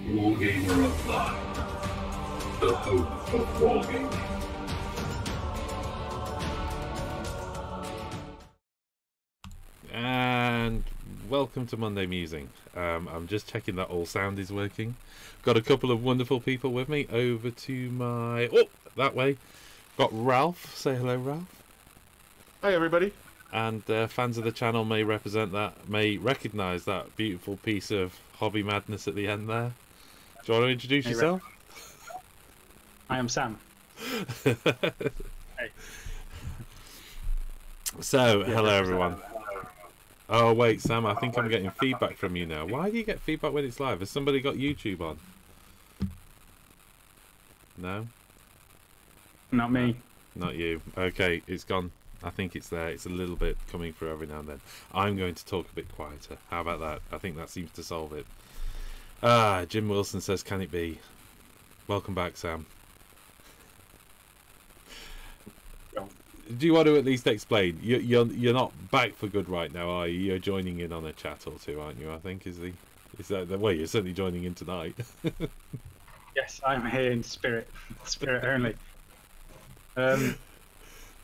Warhammer Online, the home of wargaming. And welcome to Monday Musing. I'm just checking that all sound is working. Got a couple of wonderful people with me. Over to my... Oh, that way. Got Ralph. Say hello, Ralph. Hi, everybody. And fans of the channel may recognise that beautiful piece of hobby madness at the end there. Do you want to introduce yourself? I am Sam. Hey. So, hello everyone. Oh wait, Sam, I think I'm getting feedback from you now. Why do you get feedback when it's live? Has somebody got YouTube on? No? Not me. Not you. Okay, it's gone. I think it's there. It's a little bit coming through every now and then. I'm going to talk a bit quieter. How about that? I think that seems to solve it. Jim Wilson says, can it be? Welcome back, Sam. Do you want to at least explain? You're not back for good right now, are you? You're joining in on a chat or two, aren't you? I think is that the way you're certainly joining in tonight. Yes, I'm here in spirit, spirit only.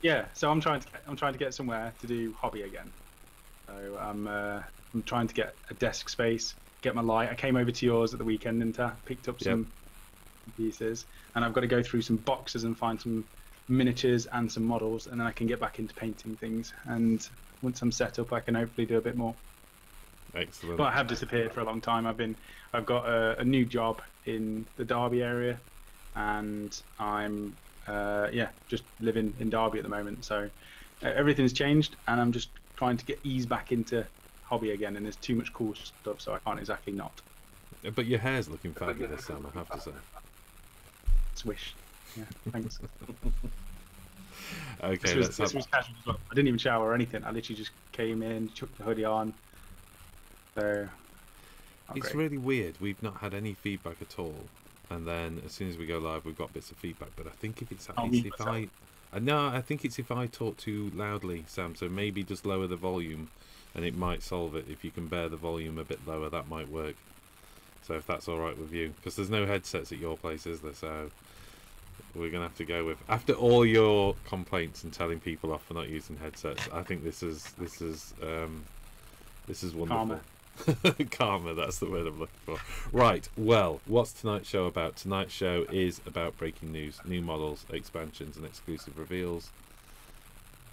Yeah, so I'm trying to get somewhere to do hobby again. So I'm trying to get a desk space, get my light. I came over to yours at the weekend and picked up some pieces, and I've got to go through some boxes and find some miniatures and some models, and then I can get back into painting things. And once I'm set up, I can hopefully do a bit more. Excellent. But I have disappeared for a long time. I've got a new job in the Derby area, and I'm just living in Derby at the moment. So everything's changed, and I'm just trying to ease back into hobby again. And there's too much cool stuff, so I can't exactly not. But your hair's looking fabulous, Sam, I have to say. Swish. Yeah, thanks. Okay, this was casual as well. I didn't even shower or anything. I literally just came in, chucked the hoodie on. So it's really weird. We've not had any feedback at all, and then as soon as we go live, we've got bits of feedback. But I think if it's I think it's if I talk too loudly, Sam. So maybe just lower the volume, and it might solve it. If you can bear the volume a bit lower, that might work. So if that's all right with you, because there's no headsets at your place, is there? So we're gonna have to go with, after all your complaints and telling people off for not using headsets, I think this is wonderful. Karma. Karma, that's the word I'm looking for. Right, well, what's tonight's show about? Tonight's show is about breaking news, new models, expansions and exclusive reveals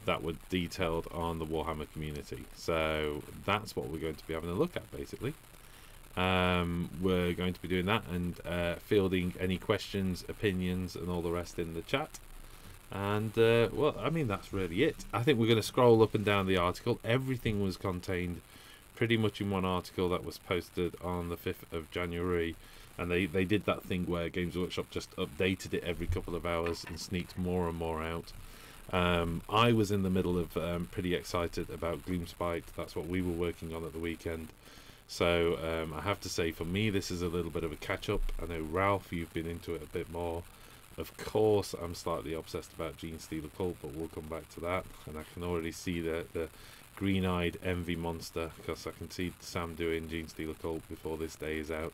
that were detailed on the Warhammer community. So that's what we're going to be having a look at, basically. We're going to be doing that and fielding any questions, opinions and all the rest in the chat. And well, I mean, that's really it. I think we're going to scroll up and down the article. Everything was contained pretty much in one article that was posted on the 5th of January, and they did that thing where Games Workshop just updated it every couple of hours and sneaked more and more out. I was in the middle of pretty excited about Gloomspite. That's what we were working on at the weekend. So I have to say, for me, this is a little bit of a catch-up. I know, Ralph, you've been into it a bit more. Of course, I'm slightly obsessed about Genestealer Cult, but we'll come back to that. And I can already see the green-eyed envy monster, because I can see Sam doing Genestealer Cult before this day is out.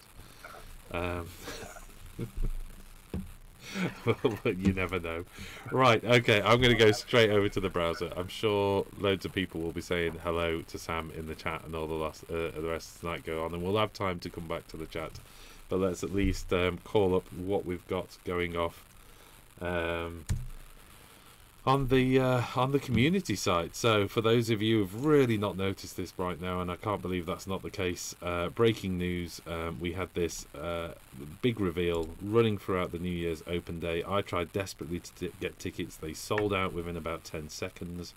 But you never know. Right, okay, I'm going to go straight over to the browser. I'm sure loads of people will be saying hello to Sam in the chat, and all the rest of tonight go on, and we'll have time to come back to the chat. But let's at least call up what we've got going off on the community side. So for those of you who've really not noticed this right now, and I can't believe that's not the case, breaking news, we had this big reveal running throughout the New Year's open day. I tried desperately to get tickets. They sold out within about 10 seconds,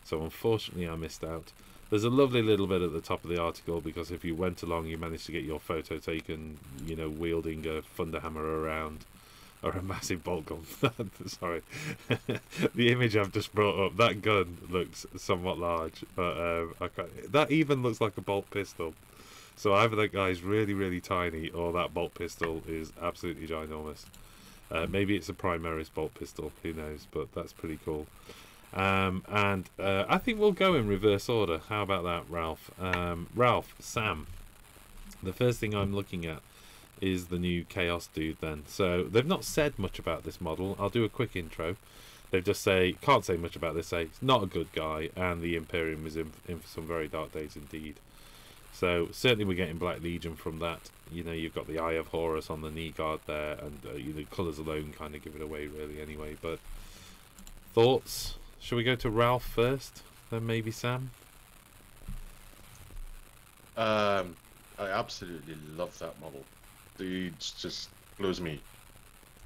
so unfortunately I missed out. There's a lovely little bit at the top of the article, because if you went along, you managed to get your photo taken, you know, wielding a thunderhammer around, or a massive bolt gun. Sorry. The image I've just brought up, that gun looks somewhat large, but that even looks like a bolt pistol. So either that guy's really, really tiny, or that bolt pistol is absolutely ginormous. Maybe it's a Primaris bolt pistol, who knows, but that's pretty cool. I think we'll go in reverse order. How about that, Ralph? Ralph, Sam, the first thing I'm looking at is the new Chaos dude then. So they've not said much about this model. I'll do a quick intro. They just say, can't say much about this, say he's not a good guy, and the Imperium is in for some very dark days indeed. So certainly we're getting Black Legion from that. You know, you've got the Eye of Horus on the knee guard there, and you know, colours alone kind of give it away really anyway. But thoughts? Shall we go to Ralph first, then maybe Sam? I absolutely love that model. Dude just blows me.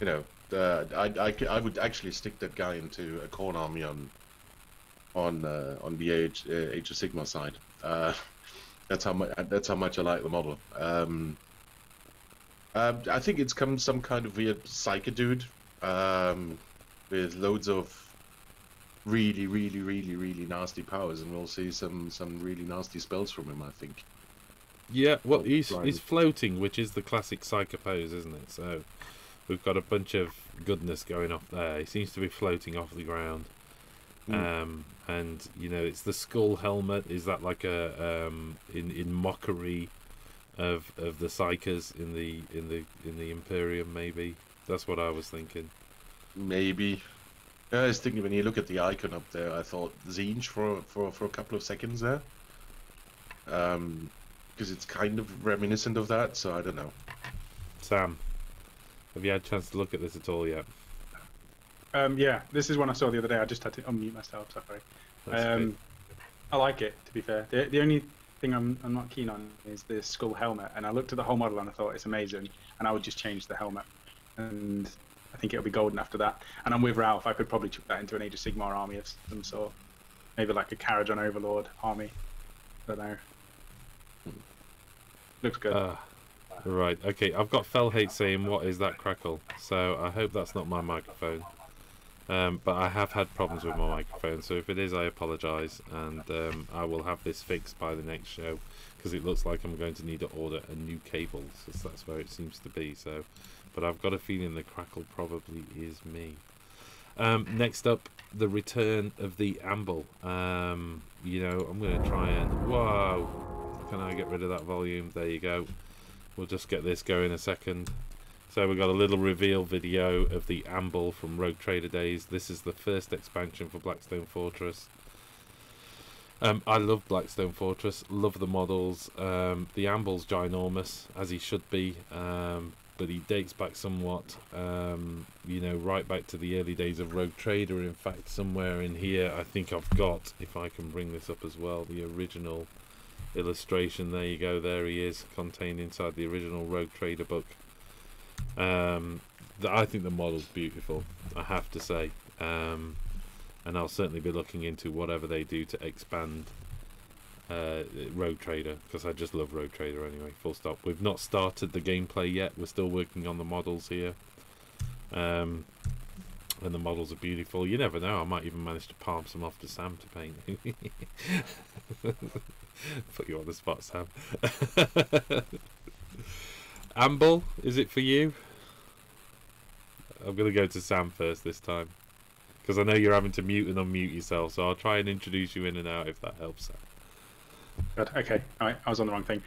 You know, I would actually stick that guy into a corn army on the Age of Sigmar side. That's how much I like the model. I think it's some kind of weird psycho dude with loads of really nasty powers, and we'll see some really nasty spells from him, I think. Yeah, well, he's floating, which is the classic psycho pose, isn't it? So we've got a bunch of goodness going off there. He seems to be floating off the ground. And you know, it's the skull helmet. Is that like a in mockery of the psychers in the Imperium? Maybe that's what I was thinking. Maybe. I was thinking when you look at the icon up there, I thought Zinj for a couple of seconds there. Because it's kind of reminiscent of that, so I don't know. Sam, have you had a chance to look at this at all yet? Yeah, this is one I saw the other day. I just had to unmute myself. Sorry. Okay. I like it, to be fair. The only thing I'm not keen on is the skull helmet, and I looked at the whole model and I thought it's amazing, and I would just change the helmet, and I think it'll be golden after that. And I'm with Ralph. I could probably chuck that into an Age of Sigmar army of some sort, maybe like a Carrion Overlord army. I don't know. Looks good. Right, okay, I've got Felhate saying, what is that crackle? So I hope that's not my microphone. But I have had problems with my microphone, so if it is, I apologise, and I will have this fixed by the next show, because it looks like I'm going to need to order a new cable, since that's where it seems to be. So, but I've got a feeling the crackle probably is me. Next up, the return of the Ambull. You know, I'm going to try and... Whoa! Can I get rid of that volume? There you go. We'll just get this going a second. So we've got a little reveal video of the Ambull from Rogue Trader days. This is the first expansion for Blackstone Fortress. I love Blackstone Fortress, love the models. The Ambull's ginormous, as he should be, but he dates back somewhat, you know, right back to the early days of Rogue Trader. In fact, somewhere in here, I think I've got, if I can bring this up as well, the original illustration. There you go, there he is, contained inside the original Rogue Trader book. I think the model's beautiful, I have to say, and I'll certainly be looking into whatever they do to expand Rogue Trader, because I just love Rogue Trader anyway, full stop. We've not started the gameplay yet, we're still working on the models here, and the models are beautiful. You never know, I might even manage to palm some off to Sam to paint. Put you on the spot, Sam. Ambull, is it for you? I'm going to go to Sam first this time, because I know you're having to mute and unmute yourself, so I'll try and introduce you in and out if that helps, Sam. Good. Okay, alright, I was on the wrong thing.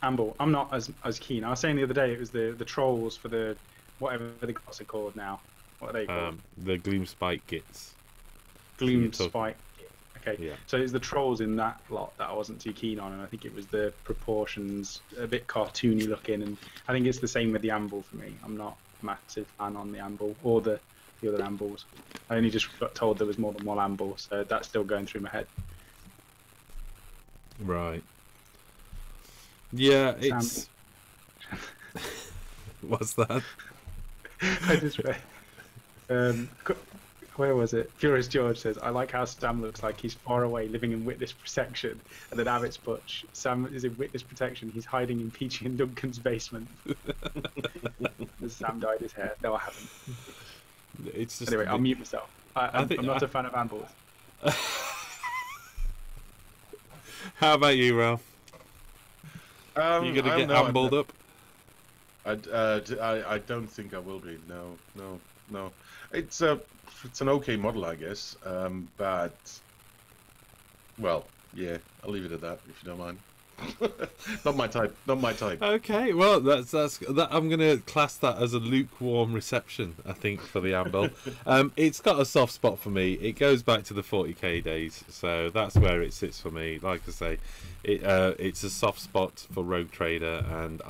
Ambull, I'm not as keen. I was saying the other day it was the trolls for the whatever the gods are called now. What are they called? The Gloom Spike Gits. Gloom Spike. Okay, yeah. So it's the trolls in that lot that I wasn't too keen on, and I think it was the proportions, a bit cartoony looking, and I think it's the same with the Ambull for me. I'm not a massive fan on the Ambull, or the other Ambulls. I only just got told there was more than one Ambull, so that's still going through my head. Right. Yeah, it's... What's that? I just read... where was it? Furious George says, I like how Sam looks like he's far away living in witness protection. And then Abbott's Butch, Sam is in witness protection, he's hiding in Peachy and Duncan's basement. Sam dyed his hair. No, I haven't. It's just anyway, I'll mute myself. I'm not a fan of Ambull. How about you, Ralph? You going to get Ambulled up? I don't think I will be. No. It's an okay model, I guess. But well, yeah, I'll leave it at that if you don't mind. Not my type. Not my type. Okay, well, that's I'm gonna class that as a lukewarm reception, I think, for the Ambull. It's got a soft spot for me. It goes back to the 40k days, so that's where it sits for me. Like I say, it's a soft spot for Rogue Trader, and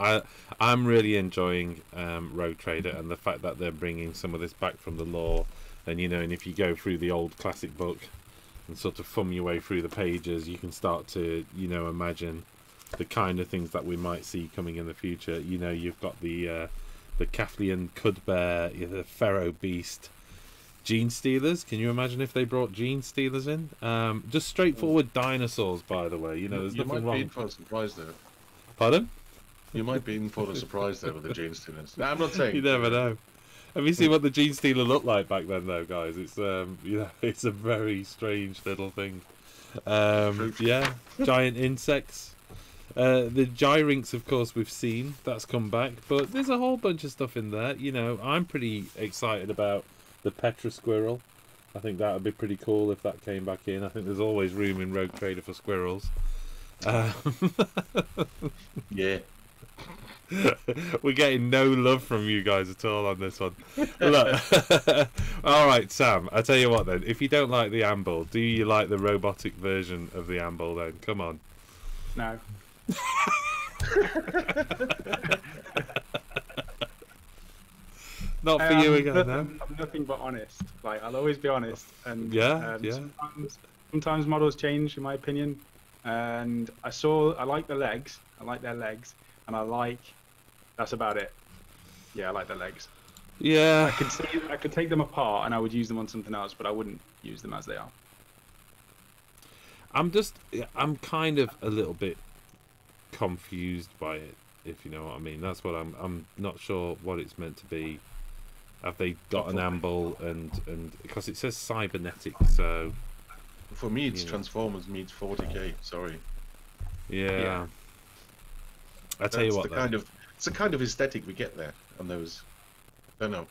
I'm really enjoying Rogue Trader and the fact that they're bringing some of this back from the lore. And and if you go through the old classic book and sort of thumb your way through the pages, you can start to imagine the kind of things that we might see coming in the future. You've got the Kathleen Cudbear, the Pharaoh Beast, Genestealers. Can you imagine if they brought Genestealers in? Just straightforward dinosaurs, by the way. There's You nothing might be wrong. in for a surprise there. Pardon? You might be in for a surprise there with the Genestealers. No, I'm not saying. You never know. Have you seen what the Genestealer looked like back then, though, guys? It's it's a very strange little thing. Yeah, giant insects. The Gyrinx, of course, we've seen. That's come back. But there's a whole bunch of stuff in there. I'm pretty excited about the Petra Squirrel. I think that would be pretty cool if that came back in. I think there's always room in Rogue Trader for squirrels. Yeah. We're getting no love from you guys at all on this one. Look. All right, Sam, I tell you what then. If you don't like the Ambull, do you like the robotic version of the Ambull then? Come on. No. Not for you again, no? I'm nothing but honest. Like, I'll always be honest. And Yeah. Sometimes models change, in my opinion. And I like the legs. I like their legs, and that's about it. Yeah, I like their legs. Yeah. I could take them apart, and I would use them on something else, but I wouldn't use them as they are. I'm kind of a little bit confused by it, if you know what I mean. That's what I'm not sure what it's meant to be. Have they got an Ambull and because it says cybernetic, so For me, it's Transformers meets 40k. Sorry. Yeah. I tell you what, it's the kind of aesthetic we get there on those. I don't know.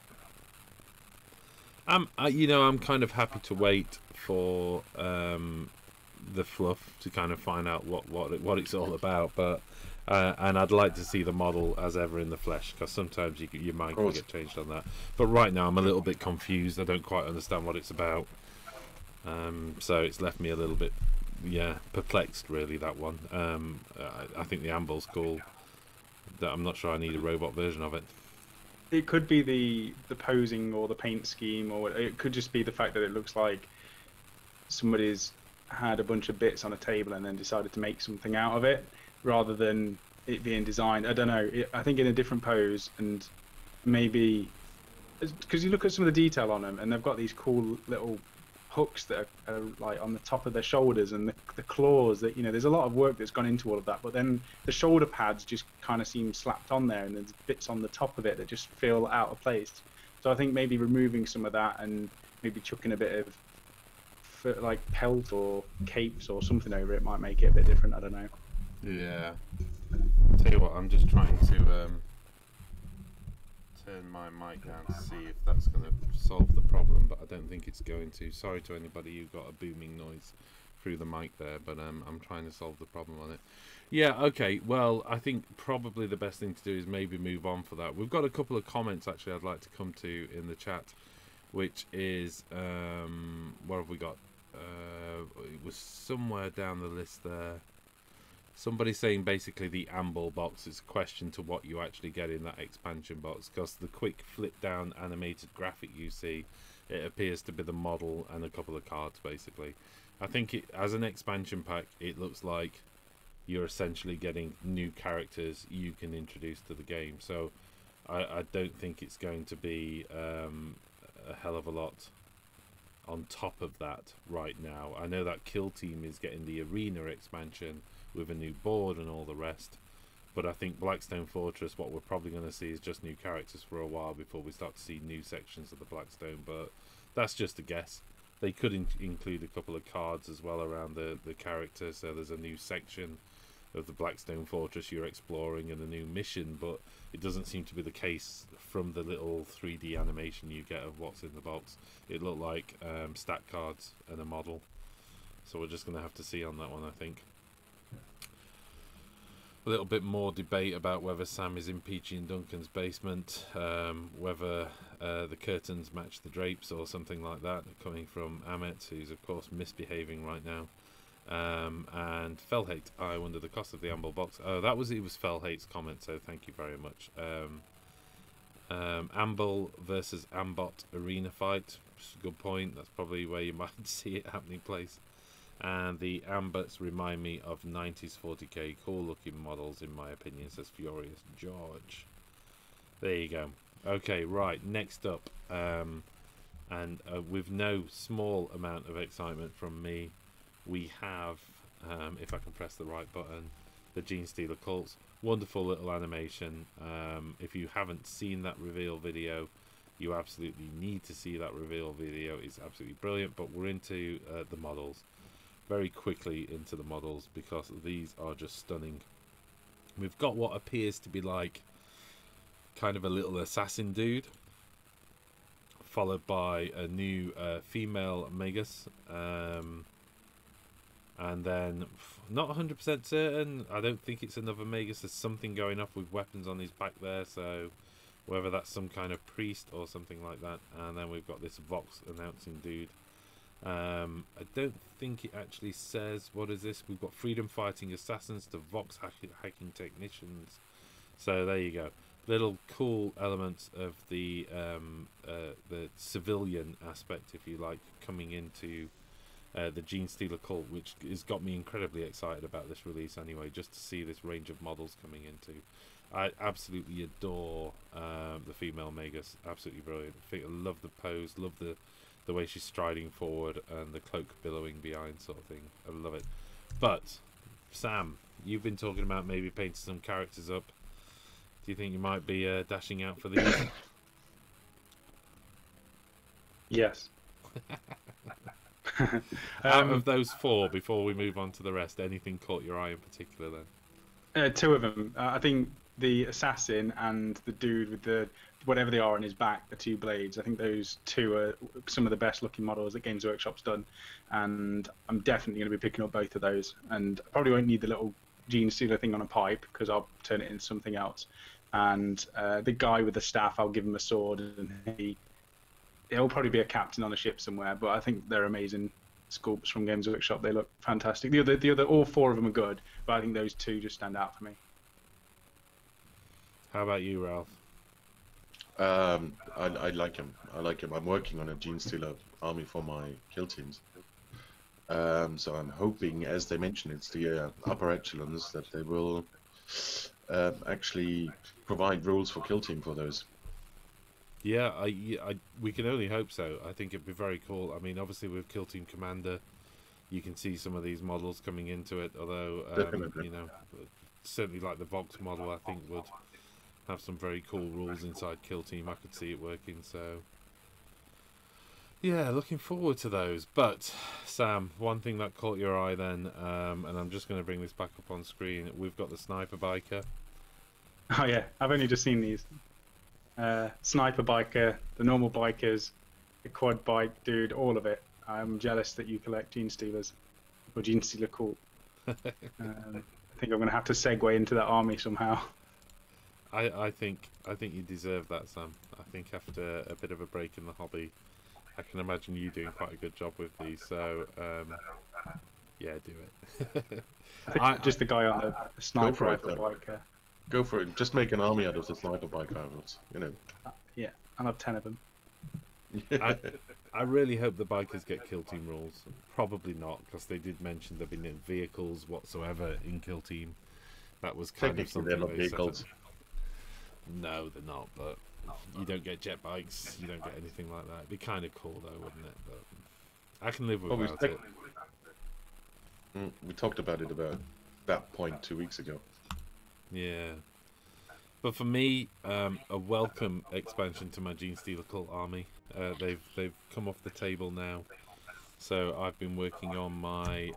I'm kind of happy to wait for the fluff to kind of find out what it's all about, but and I'd like to see the model as ever in the flesh, because sometimes your mind can get changed on that. But right now I'm a little bit confused. I don't quite understand what it's about, so it's left me a little bit perplexed, really, that one. I think the Ambull's cool. I'm not sure I need a robot version of it. It could be the posing or the paint scheme, or it could just be the fact that it looks like somebody's had a bunch of bits on a table and then decided to make something out of it, rather than it being designed. I don't know. I think in a different pose, and maybe because you look at some of the detail on them, and they've got these cool little hooks that are like on the top of their shoulders, and the claws that there's a lot of work that's gone into all of that, but then the shoulder pads just kind of seem slapped on there, and there's bits on the top of it that just feel out of place. So I think maybe removing some of that and maybe chucking a bit of like pelt or capes or something over it might make it a bit different. I don't know. Yeah. Tell you what, I'm just trying to turn my mic down to see if that's going to solve the problem, but I don't think it's going to. Sorry to anybody who got a booming noise through the mic there, but I'm trying to solve the problem on it. Yeah, okay, well, I think probably the best thing to do is maybe move on for that. We've got a couple of comments, actually, I'd like to come to in the chat, which is, what have we got? It was somewhere down the list there. Somebody saying basically the Ambull box is a question to what you actually get in that expansion box, because the quick flip down animated graphic you see, it appears to be the model and a couple of cards basically. I think as an expansion pack it looks like you're essentially getting new characters you can introduce to the game, so I don't think it's going to be a hell of a lot on top of that right now. I know that Kill Team is getting the arena expansion with a new board and all the rest, but I think Blackstone Fortress, what we're probably going to see is just new characters for a while before we start to see new sections of the Blackstone, but that's just a guess. They could include a couple of cards as well around the character, so there's a new section of the Blackstone Fortress you're exploring and a new mission, but it doesn't seem to be the case from the little 3D animation you get of what's in the box. It looked like stat cards and a model, so we're just going to have to see on that one, I think. A little bit more debate about whether Sam is in Peachy and Duncan's basement, whether the curtains match the drapes or something like that, coming from Amit, who's of course misbehaving right now. And Felhate, I wonder the cost of the Ambull box. Oh, it was Felhate's comment, so thank you very much. Ambull versus Ambot arena fight, good point. That's probably where you might see it happening place. And the Ambots remind me of 90s 40k, cool looking models in my opinion, says Furious George. There you go. Okay, right, next up, and with no small amount of excitement from me, we have, if I can press the right button, the Genestealer Cults. Wonderful little animation. If you haven't seen that reveal video, you absolutely need to see that reveal video. It's absolutely brilliant. But we're into the models. Very quickly into the models, because these are just stunning. We've got what appears to be like kind of a little assassin dude, followed by a new female Magus, and then not 100% certain, I don't think it's another Magus. There's something going off with weapons on his back there, so whether that's some kind of priest or something like that. And then we've got this Vox announcing dude. I don't think it actually says, what is this? We've got freedom fighting assassins to Vox hacking technicians. So there you go. Little cool elements of the civilian aspect, if you like, coming into the Genestealer Cult, which has got me incredibly excited about this release anyway, just to see this range of models coming into. I absolutely adore the female Magus. Absolutely brilliant. I love the pose, love the way she's striding forward and the cloak billowing behind, sort of thing. I love it. But Sam, you've been talking about maybe painting some characters up. Do you think you might be dashing out for these? Yes. Out of those four, before we move on to the rest, anything caught your eye in particular then? Two of them. I think the assassin and the dude with the whatever they are on his back, the two blades. I think those two are some of the best looking models that Games Workshop's done, and I'm definitely going to be picking up both of those. And I probably won't need the little Genestealer thing on a pipe, because I'll turn it into something else. And the guy with the staff, I'll give him a sword, and he'll probably be a captain on a ship somewhere. But I think they're amazing sculpts from Games Workshop. They look fantastic. The other, all four of them are good, but I think those two just stand out for me. How about you, Ralph? I like him. I like him. I'm working on a Genestealer army for my kill teams. So I'm hoping, as they mentioned, it's the upper echelons, that they will actually provide rules for kill team for those. Yeah, we can only hope so. I think it'd be very cool. I mean, obviously with Kill Team Commander, you can see some of these models coming into it. Although, you know, certainly like the Vox model, I think would have some very cool rules inside Kill Team. I could see it working. So, yeah, looking forward to those. But Sam, one thing that caught your eye then, and I'm just going to bring this back up on screen. We've got the Sniper Biker. Oh yeah, I've only just seen these. Sniper biker, the normal bikers, the quad bike dude, all of it. I'm jealous that you collect Genestealers or Genestealer Cult. I think I'm going to have to segue into that army somehow. I think you deserve that, Sam. I think after a bit of a break in the hobby, I can imagine you doing quite a good job with these. So yeah, do it. I think just the guy on the sniper rifle biker. Go for it. Just make an army out of the sniper bike rifles, you know. Yeah, I'll have 10 of them. I really hope the bikers get kill team rules. Probably not, because they did mention there being no vehicles whatsoever in kill team. That was kind of something. They're not vehicles. No, they're not. But you don't get jet bikes. You don't get anything like that. It'd be kind of cool though, wouldn't it? But I can live without it. We talked about it about that point 2 weeks ago. Yeah, but for me, a welcome expansion to my Genestealer Cult army. They've come off the table now, so I've been working on my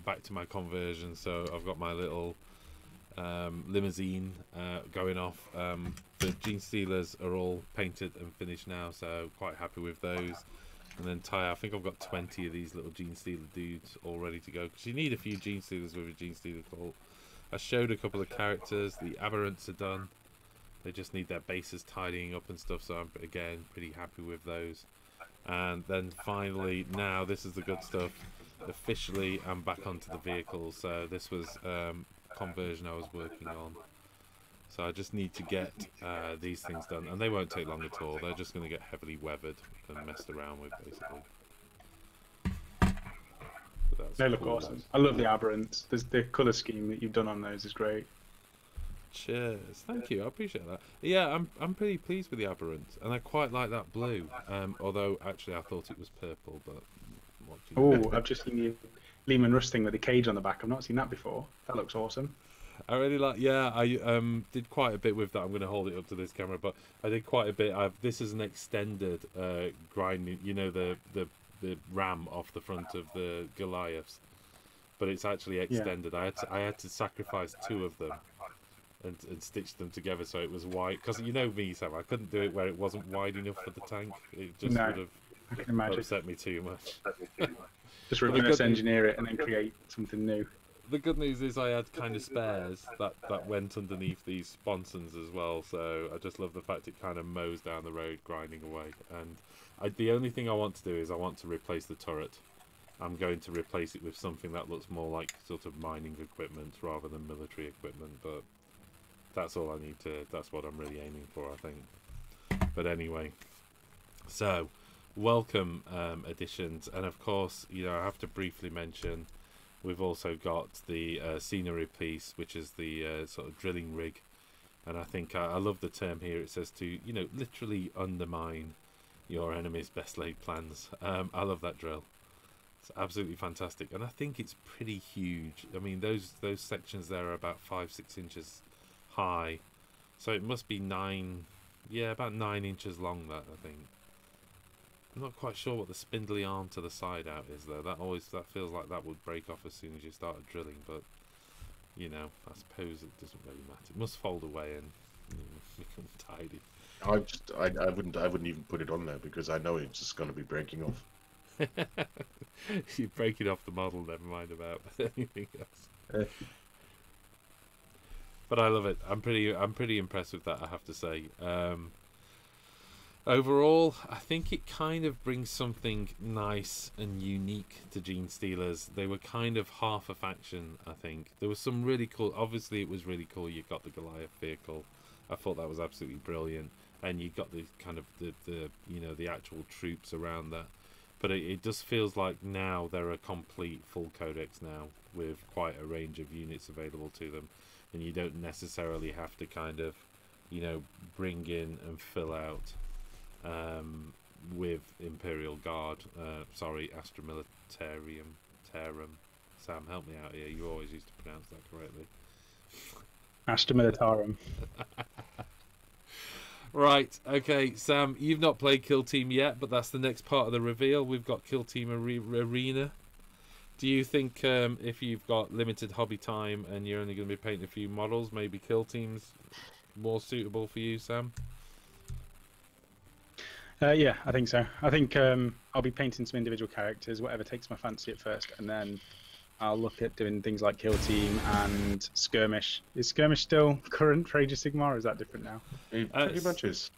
back to my conversion. So I've got my little limousine going off. The Genestealers are all painted and finished now, so quite happy with those. And then I think I've got 20 of these little Genestealer dudes all ready to go, because you need a few Genestealers with a Genestealer Cult. I showed a couple of characters. The aberrants are done. They just need their bases tidying up and stuff, so I'm, again, pretty happy with those. And then finally, now, this is the good stuff. Officially, I'm back onto the vehicles. So this was conversion I was working on. So I just need to get these things done. And they won't take long at all. They're just going to get heavily weathered and messed around with, basically. They look awesome. I love the aberrants. The colour scheme that you've done on those is great. Cheers, thank you. I appreciate that. Yeah, I'm pretty pleased with the aberrants, and I quite like that blue. Although actually I thought it was purple, but oh, I've just seen you Lehman Russ thing with the cage on the back. I've not seen that before. That looks awesome. I really like. Yeah, I did quite a bit with that. I'm going to hold it up to this camera, but I did quite a bit. This is an extended grinding. You know, the ram off the front of the Goliaths, but it's actually extended. Yeah. I had to sacrifice 2 of them and stitch them together so it was wide. Because you know me, Sam, I couldn't do it where it wasn't wide enough for the tank. It just would have upset me too much. Just reverse engineer it and then create something new. The good news is I had kind of spares that went underneath these sponsons as well, so I just love the fact it kind of mows down the road grinding away. And the only thing I want to do is I want to replace the turret. I'm going to replace it with something that looks more like sort of mining equipment rather than military equipment, but that's all I need to, that's what I'm really aiming for, I think. But anyway, so welcome additions, and of course, you know, I have to briefly mention we've also got the scenery piece, which is the sort of drilling rig, and I think I love the term here. It says to, you know, literally undermine your enemy's best laid plans. I love that drill. It's absolutely fantastic, and I think it's pretty huge. I mean, those sections there are about 5-6 inches high, so it must be about 9 inches long. That I think. I'm not quite sure what the spindly arm to the side out is though. That feels like that would break off as soon as you started drilling, but you know, I suppose it doesn't really matter. It must fold away and, you know, become tidy. I wouldn't even put it on there because I know it's just going to be breaking off. You're breaking off the model, never mind about anything else. But I love it. I'm pretty impressed with that, I have to say. Overall, I think it kind of brings something nice and unique to Genestealers. They were kind of half a faction, I think. There was some really cool... Obviously, it was really cool you got the Goliath vehicle. I thought that was absolutely brilliant. And you got the kind of the you know, the actual troops around that. But it just feels like now they're a complete full codex now with quite a range of units available to them. And you don't necessarily have to kind of, you know, bring in and fill out with Imperial Guard, Astra Militarum. Sam, help me out here. You always used to pronounce that correctly. Astra Militarum. Right, okay, Sam, you've not played Kill Team yet, but that's the next part of the reveal. We've got Kill Team Arena. Do you think if you've got limited hobby time and you're only going to be painting a few models, maybe Kill Team's more suitable for you, Sam? Yeah, I think so. I think I'll be painting some individual characters, whatever takes my fancy at first, and then I'll look at doing things like Kill Team and Skirmish. Is Skirmish still current for Age of Sigmar, or is that different now? It pretty much is.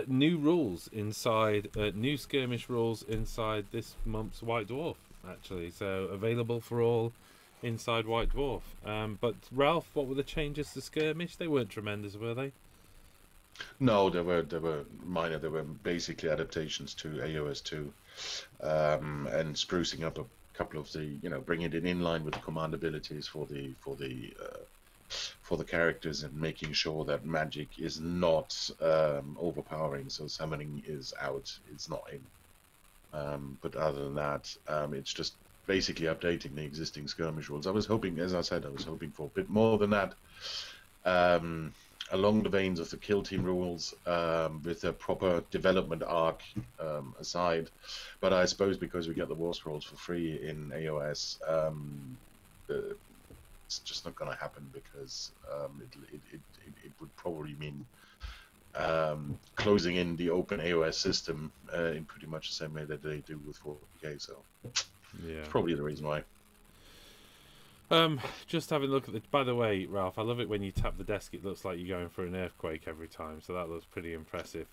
New rules inside, new Skirmish rules inside this month's White Dwarf, actually. So available for all inside White Dwarf. But Ralph, what were the changes to Skirmish? They weren't tremendous, were they? No, they were minor. They were basically adaptations to AOS 2, and sprucing up a couple of the, you know, bringing it in line with the command abilities for the characters, and making sure that magic is not overpowering. So summoning is out; it's not in. But other than that, it's just basically updating the existing skirmish rules. I was hoping, as I said, for a bit more than that. Along the veins of the Kill Team rules, with a proper development arc aside. But I suppose because we get the War Scrolls for free in AOS, it's just not going to happen, because it would probably mean closing in the open AOS system in pretty much the same way that they do with 40k. So yeah, it's probably the reason why. Just having a look at the. By the way, Ralph, I love it when you tap the desk. It looks like you're going through an earthquake every time, so that looks pretty impressive.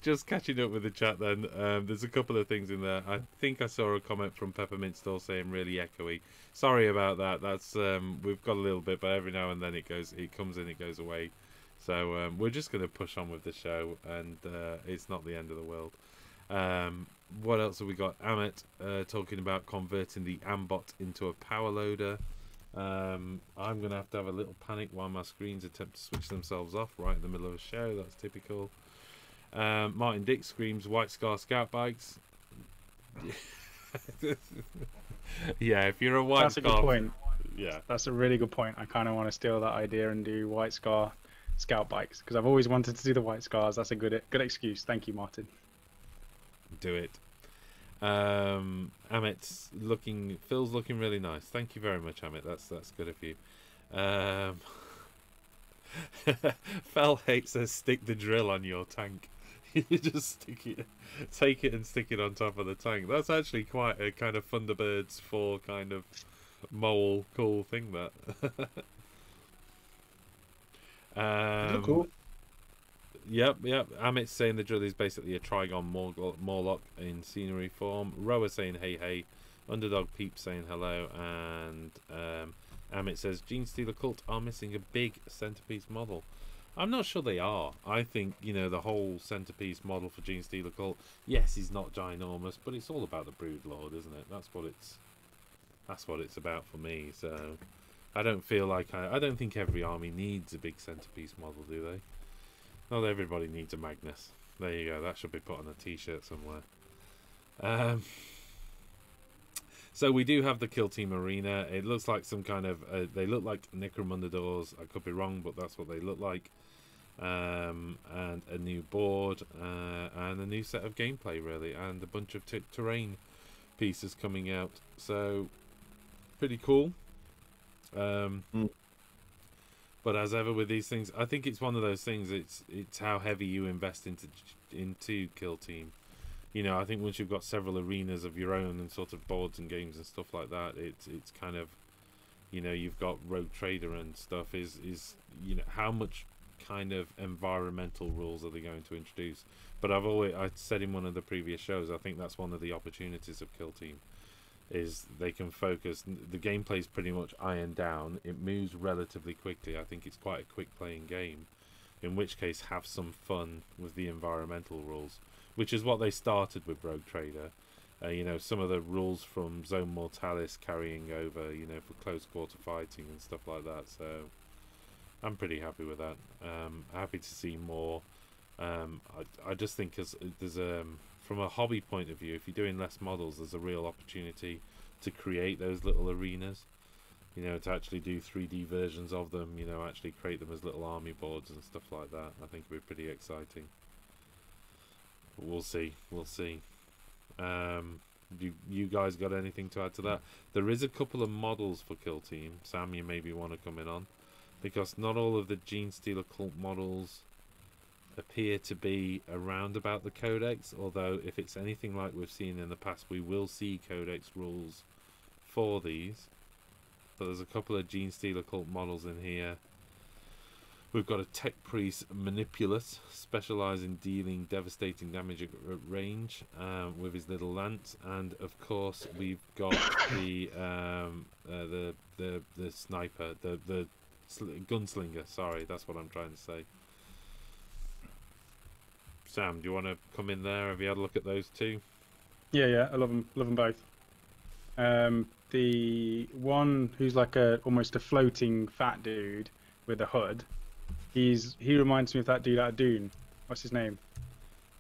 Just catching up with the chat. Then there's a couple of things in there. I think I saw a comment from Peppermint Store saying really echoey. Sorry about that. That's we've got a little bit, but every now and then it comes in, it goes away. So we're just going to push on with the show, and it's not the end of the world. What else have we got? Amit talking about converting the Ambot into a power loader. I'm going to have a little panic while my screens attempt to switch themselves off right in the middle of a show. That's typical. Martin Dick screams White Scar Scout Bikes. Yeah, if you're a White That's Scar... a good point. Yeah. That's a really good point. I kind of want to steal that idea and do White Scar Scout Bikes, because I've always wanted to do the White Scars. That's a good excuse. Thank you, Martin. Do it. Amit's Phil's looking really nice. Thank you very much, Amit. That's good of you. Fel Hate says stick the drill on your tank. You just take it and stick it on top of the tank. That's actually quite a kind of Thunderbirds 4 kind of mole cool thing, that. Cool. Yep. Amit's saying the drill is basically a Trigon Morlock in scenery form. Roa saying hey. Underdog Peep saying hello. And Amit says Genestealer Cult are missing a big centerpiece model. I'm not sure they are. I think, the whole centerpiece model for Genestealer Cult, yes, he's not ginormous, but it's all about the Broodlord, isn't it? That's what it's about for me. So I don't feel like I don't think every army needs a big centerpiece model, do they? Not everybody needs a Magnus. There you go. That should be put on a t-shirt somewhere. So we do have the Kill Team Arena. It looks like some kind of... they look like Necromundadors. I could be wrong, but that's what they look like. And a new board. And a new set of gameplay, really. And a bunch of terrain pieces coming out. So, pretty cool. But as ever with these things, I think it's one of those things. It's how heavy you invest into Kill Team. I think once you've got several arenas of your own and sort of boards and games and stuff like that, it's kind of, you've got Rogue Trader and stuff. Is how much kind of environmental rules are they going to introduce? But I said in one of the previous shows, I think that's one of the opportunities of Kill Team. Is they can focus. The gameplay is pretty much ironed down. It moves relatively quickly. I think it's quite a quick playing game. In which case, have some fun with the environmental rules, which is what they started with Rogue Trader. Some of the rules from Zone Mortalis carrying over, for close quarter fighting and stuff like that. So I'm pretty happy with that. Happy to see more. I just think there's from a hobby point of view, if you're doing less models, there's a real opportunity to create those little arenas. To actually do 3D versions of them. Actually create them as little army boards and stuff like that. I think it'd be pretty exciting. But we'll see. You guys got anything to add to that? There is a couple of models for Kill Team. Sam, you maybe want to come in on, because not all of the Genestealer Cult models appear to be around about the Codex, although if it's anything like we've seen in the past, we will see Codex rules for these. But there's a couple of Genestealer Cult models in here. We've got a Tech Priest Manipulus, specialised in dealing devastating damage at range with his little lance, and of course we've got the sniper, the gunslinger. Sorry, that's what I'm trying to say. Sam, do you want to come in there? Have you had a look at those two? Yeah, I love them both. The one who's like almost a floating fat dude with a hood. He reminds me of that dude out of Dune. What's his name?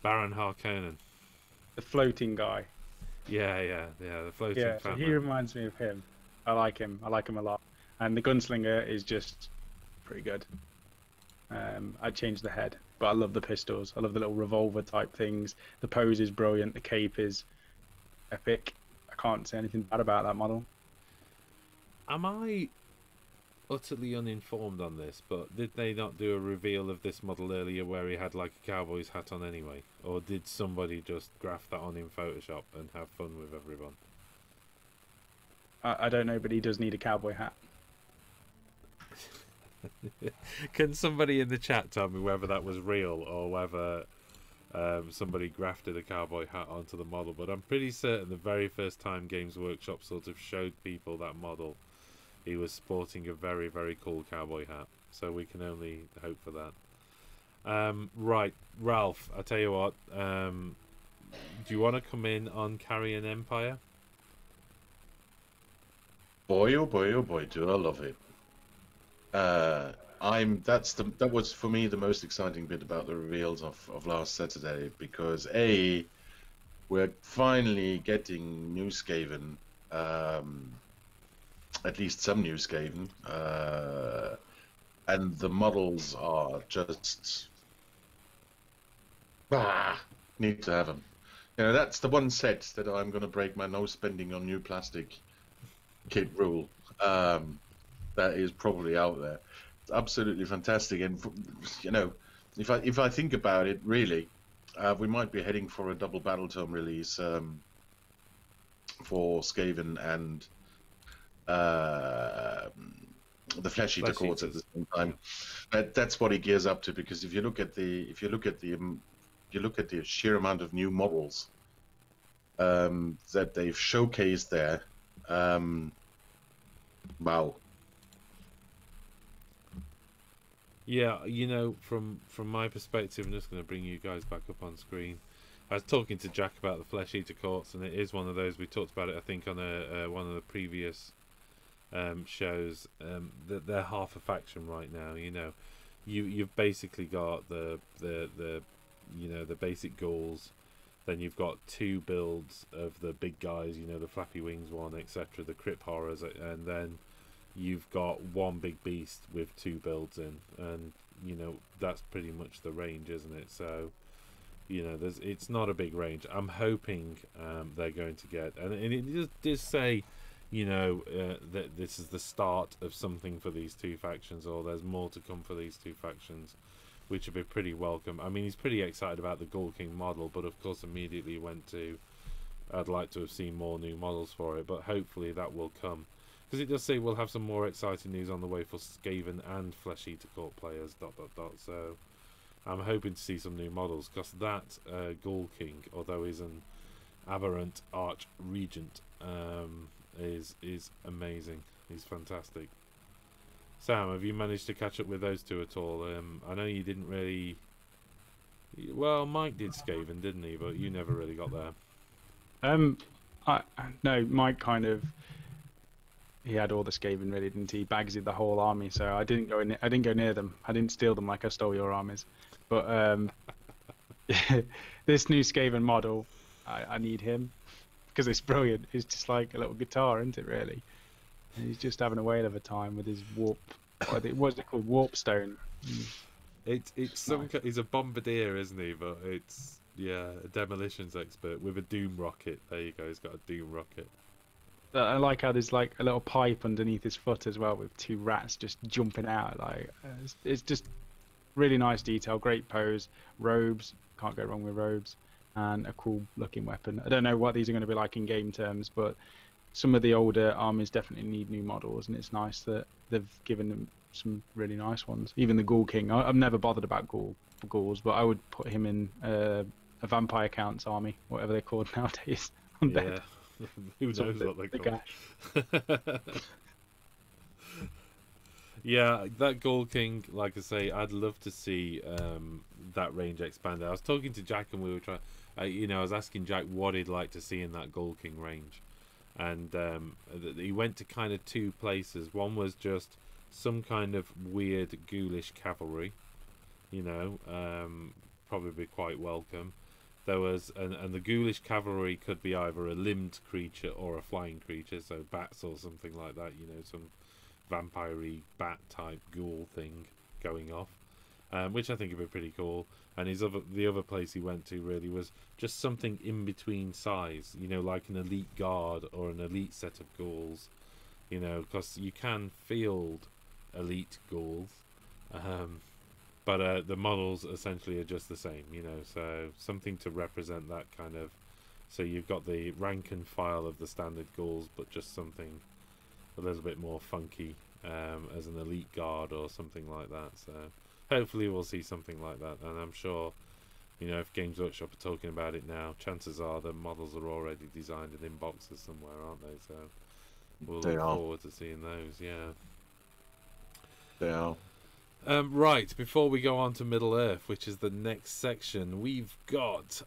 Baron Harkonnen. The floating guy. Yeah, the floating fat fat he man. reminds me of him. I like him a lot. And the gunslinger is just pretty good. I'd change the head, but I love the pistols. I love the little revolver type things. The pose is brilliant. The cape is epic. I can't say anything bad about that model. Am I utterly uninformed on this, but did they not do a reveal of this model earlier where he had like a cowboy's hat on anyway? Or did somebody just graft that on in Photoshop and have fun with everyone? I don't know, but he does need a cowboy hat. Can somebody in the chat tell me whether that was real or whether somebody grafted a cowboy hat onto the model? But I'm pretty certain the very first time Games Workshop sort of showed people that model, he was sporting a very, very cool cowboy hat. So we can only hope for that. Right, Ralph, I tell you what, do you want to come in on Carrion Empire? Boy, oh boy, oh boy, do I love it. That was for me the most exciting bit about the reveals of last Saturday, because we're finally getting new Skaven, at least some new Skaven, and the models are just need to have them. You know, that's the one set that I'm going to break my no spending on new plastic kit rule. That is probably out there. It's absolutely fantastic, and you know, if I think about it, really, we might be heading for a double battle tome release for Skaven and the Flesh Eater Cults at the same time. That's what he gears up to, because if you look at the sheer amount of new models that they've showcased there, wow. Yeah, you know, from my perspective, I'm just going to bring you guys back up on screen. I was talking to Jack about the Flesh Eater Cults, and it is one of those, we talked about it, I think, on one of the previous shows, that they're half a faction right now. You know, you've basically got the you know, the basic ghouls, then you've got two builds of the big guys, you know, the flappy wings one, etc., the crypt horrors, and then you've got one big beast with two builds in, and you know, that's pretty much the range, isn't it? So, you know, it's not a big range. I'm hoping they're going to get, and it does say, you know, that this is the start of something for these two factions, or there's more to come for these two factions, which would be pretty welcome. I mean, he's pretty excited about the Ghoul King model, but of course immediately went to, I'd like to have seen more new models for it, but hopefully that will come. Because it does say we'll have some more exciting news on the way for Skaven and Flesh Eater Cult players, ... So I'm hoping to see some new models, because that Ghoul King, although he's an aberrant arch regent, is amazing. He's fantastic. Sam, have you managed to catch up with those two at all? I know you didn't really... Well, Mike did Skaven, didn't he? But you never really got there. No, Mike kind of... He had all the Skaven ready, didn't he? Bagsied the whole army, so I didn't go in. I didn't go near them. I didn't steal them like I stole your armies. But this new Skaven model, I need him because it's brilliant. It's just like a little guitar, isn't it? Really, and he's just having a whale of a time with his warp. What's it called? Warp stone. It's some. Nice. He's a bombardier, isn't he? But it's a demolitions expert with a doom rocket. There you go. He's got a doom rocket. I like how there's like a little pipe underneath his foot as well, with two rats just jumping out. Like it's just really nice detail, great pose, robes, can't go wrong with robes, and a cool looking weapon. I don't know what these are going to be like in game terms, but some of the older armies definitely need new models, and it's nice that they've given them some really nice ones. Even the Ghoul King, I've never bothered about ghouls, but I would put him in a Vampire Count's army, whatever they're called nowadays. Yeah. Who knows what they call? Yeah, that Ghoul King, like I say, I'd love to see that range expanded. I was talking to Jack, and we were trying, you know, I was asking Jack what he'd like to see in that Ghoul King range, and he went to kind of two places. One was just some kind of weird ghoulish cavalry, you know, probably quite welcome. There was, and the ghoulish cavalry could be either a limbed creature or a flying creature, so bats or something like that, you know, some vampire-y bat type ghoul thing going off, which I think would be pretty cool. And the other place he went to really was just something in between size, you know, like an elite guard or an elite set of ghouls, you know, because you can field elite ghouls, but the models essentially are just the same, you know, so something to represent that kind of So you've got the rank and file of the standard ghouls, but just something a little bit more funky as an elite guard or something like that. So hopefully we'll see something like that, and I'm sure, you know, if Games Workshop are talking about it now, chances are the models are already designed and in boxes somewhere, aren't they? So we'll look forward to seeing those. Yeah. They are. Right, before we go on to Middle Earth, which is the next section, we've got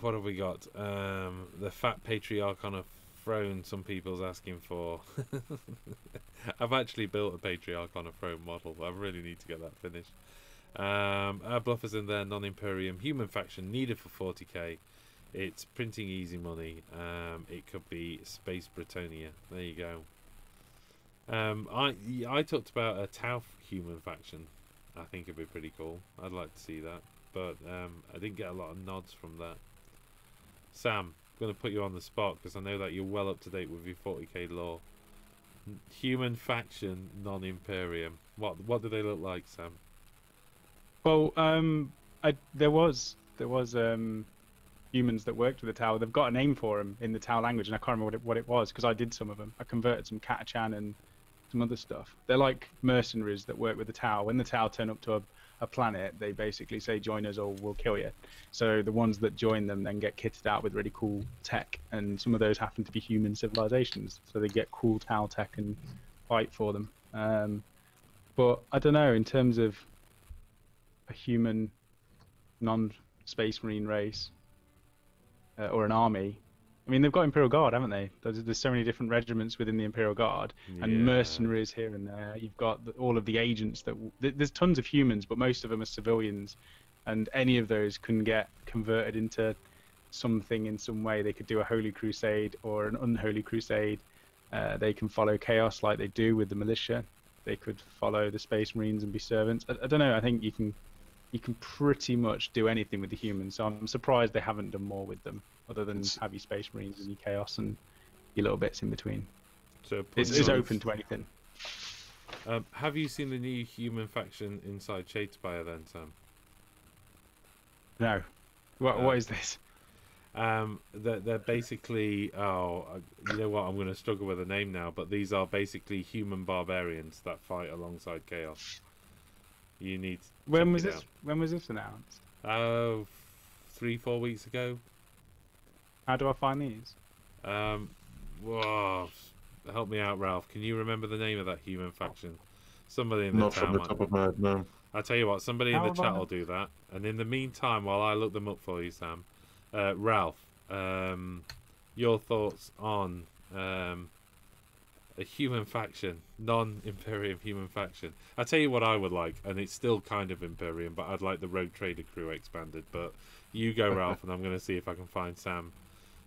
what have we got? The fat patriarch on a throne. Some people's asking for. I've actually built a patriarch on a throne model, but I really need to get that finished. Our bluffers in there, non-Imperium, human faction, needed for 40k. It's printing easy money. It could be Space Britannia. There you go. I talked about a Tau human faction. I think it'd be pretty cool. I'd like to see that, but I didn't get a lot of nods from that. Sam, I'm going to put you on the spot because I know that you're well up to date with your 40k lore. Human faction, non-Imperium. What do they look like, Sam? Well, there was humans that worked with the Tau. They've got a name for them in the Tau language, and I can't remember what it was because I did some of them. I converted some Catachan and some other stuff. They're like mercenaries that work with the Tau. When the Tau turn up to a planet, they basically say, join us or we'll kill you. So the ones that join them then get kitted out with really cool tech, and some of those happen to be human civilizations. So they get cool Tau tech and fight for them. But I don't know, in terms of a human non-space marine race or an army, I mean, they've got Imperial Guard, haven't they? There's so many different regiments within the Imperial Guard, and mercenaries here and there. You've got all of the agents there's tons of humans, but most of them are civilians, and any of those can get converted into something in some way. They could do a Holy Crusade or an Unholy Crusade. They can follow Chaos like they do with the militia. They could follow the Space Marines and be servants. I don't know. I think you can pretty much do anything with the humans. So I'm surprised they haven't done more with them, other than have your Space Marines and your Chaos and your little bits in between. So it's open to anything. Have you seen the new human faction inside Shadespire then, Sam? No. What is this? They're basically, you know what, I'm going to struggle with the name now, but these are basically human barbarians that fight alongside Chaos. You need to when was this announced? 3-4 weeks ago. How do I find these? Whoa, help me out, Ralph. Can you remember the name of that human faction? Somebody in the Not chat. from the top of my head, no. I'll tell you what, somebody in the chat will do that. And in the meantime, while I look them up for you, Sam, Ralph, your thoughts on a human faction, non-Imperium human faction. I'll tell you what I would like, and it's still kind of Imperium, but I'd like the Rogue Trader crew expanded. But you go, Ralph, and I'm going to see if I can find Sam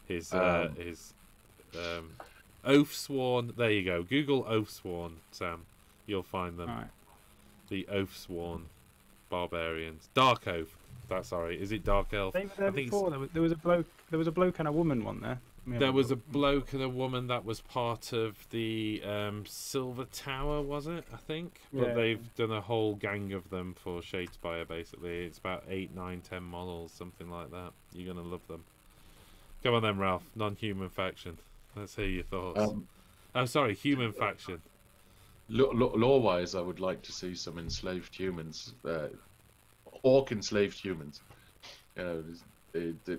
his Oathsworn. There you go. Google Oathsworn, Sam. You'll find them. Right. The Oathsworn barbarians. Dark Oath. Sorry, is it Dark Elf? I think before there was a bloke and a woman one there. There was a bloke and a woman that was part of the Silver Tower, was it? I think. But they've done a whole gang of them for Shadespire, basically. It's about 8, 9, 10 models, something like that. You're going to love them. Come on then, Ralph. Non-human faction. Let's hear your thoughts. Sorry, human faction. Lore-wise, I would like to see some enslaved humans. Orc enslaved humans. You know,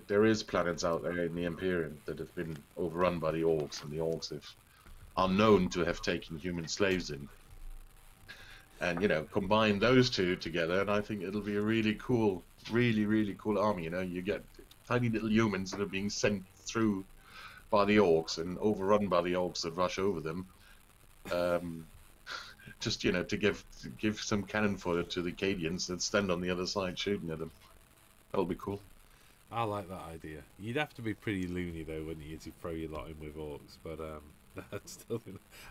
there is planets out there in the Imperium that have been overrun by the Orcs, and the Orcs are known to have taken human slaves in. And, you know, combine those two together, and I think it'll be a really cool, really cool army. You know, you get tiny little humans that are being sent through by the Orcs and overrun by the Orcs that rush over them. Just, you know, to give some cannon fodder to the Cadians that stand on the other side shooting at them. That'll be cool. I like that idea. You'd have to be pretty loony though, wouldn't you, to throw your lot in with Orcs? But that's still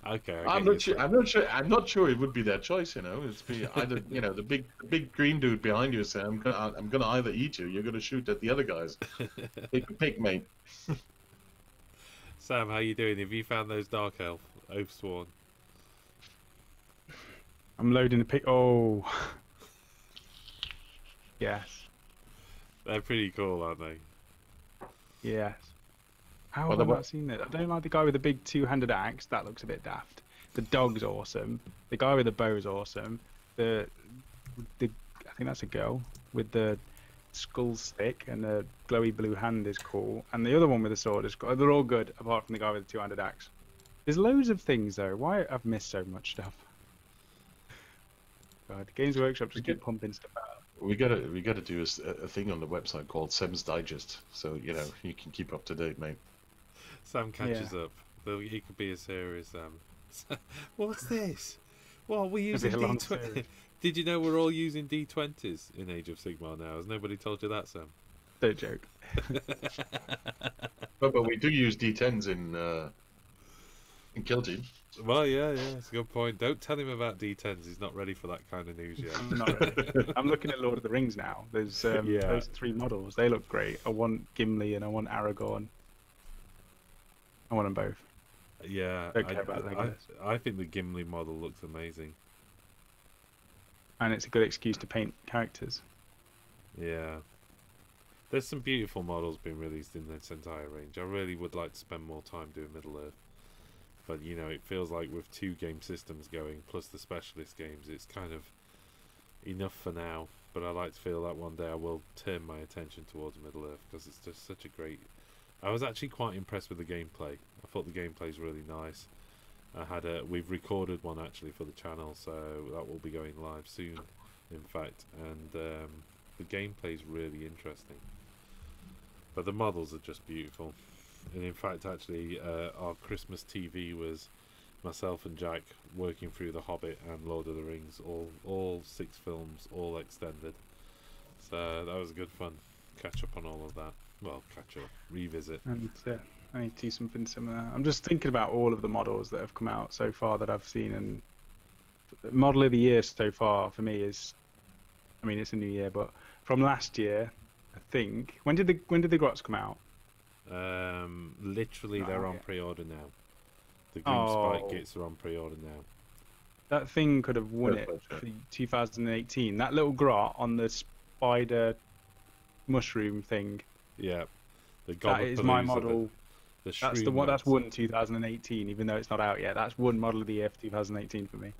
okay. I'm not sure it would be their choice. You know, it's be either you know the big green dude behind you say I'm gonna either eat you. You're gonna shoot at the other guys. Take a pick, mate. Sam, how you doing? Have you found those Dark Elf Oathsworn? I'm loading the pic. Oh, yes. They're pretty cool, aren't they? Yes. How Well, have I the not seen it? I don't like the guy with the big two-handed axe. That looks a bit daft. The dog's awesome. The guy with the bow is awesome. The I think that's a girl with the skull stick and the glowy blue hand is cool. And the other one with the sword is cool. They're all good apart from the guy with the two-handed axe. There's loads of things though. Why I've missed so much stuff? God, Games Workshop just keep pumping stuff out. We gotta do a thing on the website called Sam's Digest, so you know you can keep up to date, mate. Sam catches up. Though he could be as serious as What's this? Well, we're using It'd be a long D20. series. Did you know we're all using D20s in Age of Sigmar now? Has nobody told you that, Sam? Don't joke. But we do use D10s in Kill Team. Well, yeah, it's a good point. Don't tell him about D10s. He's not ready for that kind of news yet. I'm not ready. I'm looking at Lord of the Rings now. There's those 3 models. They look great. I want Gimli and I want Aragorn. I want them both. Yeah, Don't care about Legolas. I think the Gimli model looks amazing. And it's a good excuse to paint characters. Yeah. There's some beautiful models being released in this entire range. I really would like to spend more time doing Middle-earth. But, you know, it feels like with 2 game systems going, plus the specialist games, it's kind of enough for now. But I like to feel that one day I will turn my attention towards Middle-earth, because it's just such a great... I was actually quite impressed with the gameplay. I thought the gameplay's really nice. We've recorded one actually for the channel, so that will be going live soon, in fact. And the gameplay's really interesting. But the models are just beautiful. And in fact, actually, our Christmas TV was myself and Jack working through The Hobbit and Lord of the Rings, all 6 films, all extended. So that was good fun. Catch up on all of that. Well, catch up, revisit. And I need to do something similar. I'm just thinking about all of the models that have come out so far that I've seen, and the model of the year so far for me is, I mean, it's a new year, but from last year, I think. When did the Grots come out? Literally, they're on yeah. pre-order now. The Green Spike kits are on pre-order now. That thing could have won it for 2018. That little grot on the spider mushroom thing. Yeah, That is my model. That's the one that's won 2018, even though it's not out yet. That's one model of the year for 2018 for me.